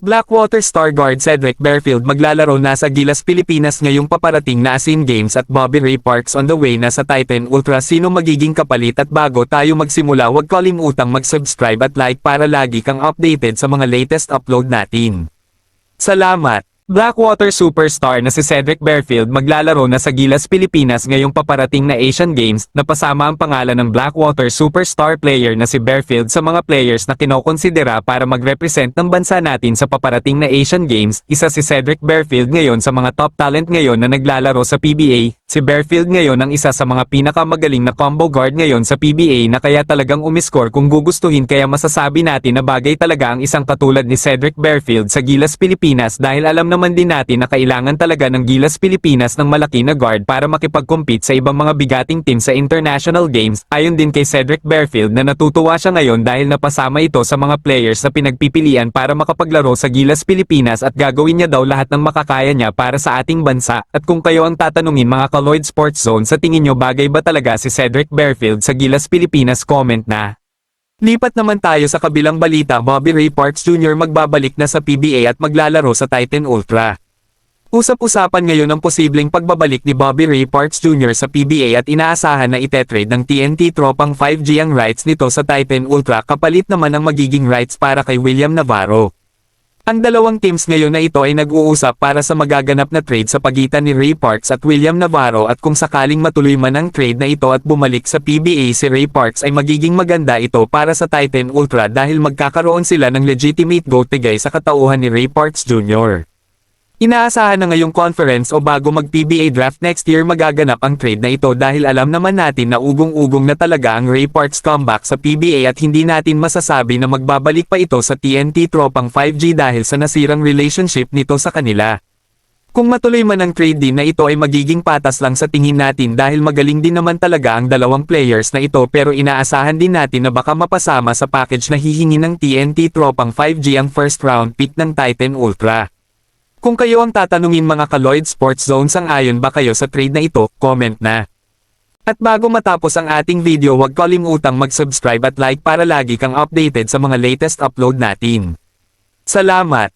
Blackwater star guard Cedric Barefield maglalaro na sa Gilas Pilipinas ngayong paparating na Asian Games at Bobby Ray Parks on the way na sa Titan Ultra. Sino magiging kapalit? At bago tayo magsimula, huwag kalimutang mag-subscribe at like para lagi kang updated sa mga latest upload natin. Salamat! Blackwater superstar na si Cedric Barefield maglalaro na sa Gilas Pilipinas ngayong paparating na Asian Games. Napasama ang pangalan ng Blackwater superstar player na si Barefield sa mga players na kinokonsidera para mag-represent ng bansa natin sa paparating na Asian Games. Isa si Cedric Barefield ngayon sa mga top talent ngayon na naglalaro sa PBA. Si Barefield ngayon ang isa sa mga pinakamagaling na combo guard ngayon sa PBA na kaya talagang umiscore kung gugustuhin, kaya masasabi natin na bagay talaga ang isang katulad ni Cedric Barefield sa Gilas Pilipinas dahil alam naman din natin na kailangan talaga ng Gilas Pilipinas ng malaki na guard para makipag-compete sa ibang mga bigating team sa international games. Ayon din kay Cedric Barefield na natutuwa siya ngayon dahil napasama ito sa mga players na pinagpipilian para makapaglaro sa Gilas Pilipinas at gagawin niya daw lahat ng makakaya niya para sa ating bansa. At kung kayo ang tatanungin mga Lloyd Sports Zone, sa tingin nyo bagay ba talaga si Cedric Barefield sa Gilas Pilipinas? Comment na. Lipat naman tayo sa kabilang balita. Bobby Ray Parks Jr. magbabalik na sa PBA at maglalaro sa Titan Ultra. Usap-usapan ngayon ang posibleng pagbabalik ni Bobby Ray Parks Jr. sa PBA at inaasahan na itetrade ng TNT Tropang 5G ang rights nito sa Titan Ultra, kapalit naman ang magiging rights para kay William Navarro. Ang dalawang teams ngayon na ito ay nag-uusap para sa magaganap na trade sa pagitan ni Ray Parks at William Navarro, at kung sakaling matuloy man ang trade na ito at bumalik sa PBA si Ray Parks ay magiging maganda ito para sa Titan Ultra dahil magkakaroon sila ng legitimate go-tigay sa katauhan ni Ray Parks Jr. Inaasahan na ngayong conference o bago mag-PBA draft next year magaganap ang trade na ito dahil alam naman natin na ugong-ugong na talaga ang Ray Parks comeback sa PBA at hindi natin masasabi na magbabalik pa ito sa TNT Tropang 5G dahil sa nasirang relationship nito sa kanila. Kung matuloy man ang trade din na ito ay magiging patas lang sa tingin natin dahil magaling din naman talaga ang dalawang players na ito, pero inaasahan din natin na baka mapasama sa package na hihingi ng TNT Tropang 5G ang first round pick ng Titan Ultra. Kung kayo ang tatanungin mga ka-Lloyd Sports Zone, sang-ayon ba kayo sa trade na ito? Comment na. At bago matapos ang ating video, huwag kalimutang mag-subscribe at like para lagi kang updated sa mga latest upload natin. Salamat!